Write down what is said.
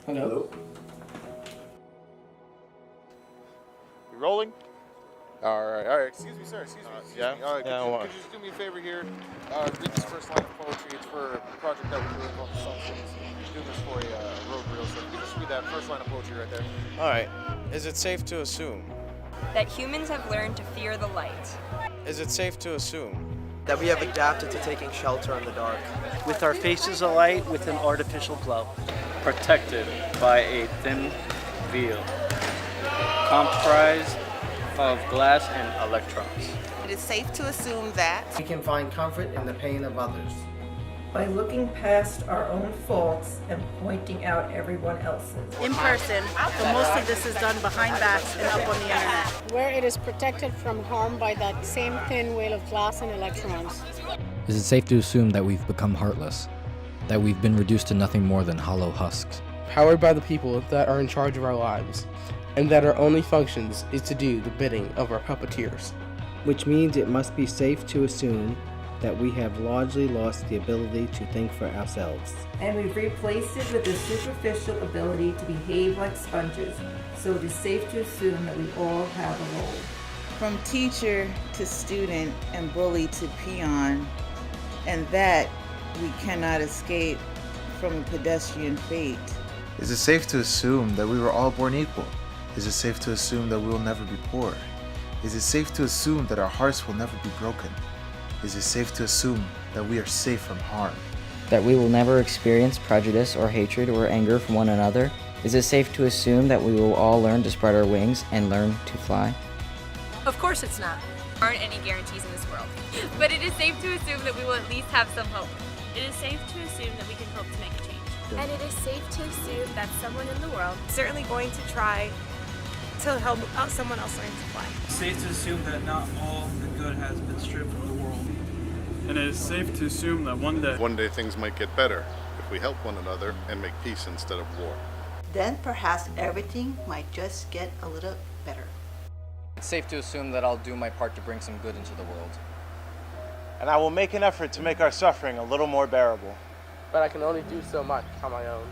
Hello? You rolling? Alright, excuse me, sir, excuse me. Yeah? Could you just do me a favor here? Read this first line of poetry. It's for a project that we're doing called Assumptions. Doing this for a road reel, so if you just read that first line of poetry right there. Alright, is it safe to assume? That humans have learned to fear the light. Is it safe to assume? That we have adapted to taking shelter in the dark. With our faces alight with an artificial glow. Protected by a thin veil, comprised of glass and electrons. It is safe to assume that We can find comfort in the pain of others. By looking past our own faults and pointing out everyone else's. in person, but most of this is done behind backs and up on the internet. Where it is protected from harm by that same thin veil of glass and electrons. Is it safe to assume that we've become heartless? That we've been reduced to nothing more than hollow husks? Powered by the people that are in charge of our lives, and that our only functions is to do the bidding of our puppeteers. Which means it must be safe to assume that we have largely lost the ability to think for ourselves. And we've replaced it with a superficial ability to behave like sponges, so it is safe to assume that we all have a role. From teacher to student and bully to peon, and that we cannot escape from a pedestrian fate. Is it safe to assume that we were all born equal? Is it safe to assume that we will never be poor? Is it safe to assume that our hearts will never be broken? Is it safe to assume that we are safe from harm? That we will never experience prejudice or hatred or anger from one another? Is it safe to assume that we will all learn to spread our wings and learn to fly? Of course it's not. There aren't any guarantees in this world. But it is safe to assume that we will at least have some hope. It is safe to assume that we can hope to make a change. And it is safe to assume that someone in the world is certainly going to try to help someone else learn to fly. It's safe to assume that not all the good has been stripped from the world. And it is safe to assume that one day things might get better if we help one another and make peace instead of war. Then perhaps everything might just get a little better. It's safe to assume that I'll do my part to bring some good into the world. And I will make an effort to make our suffering a little more bearable. But I can only do so much on my own.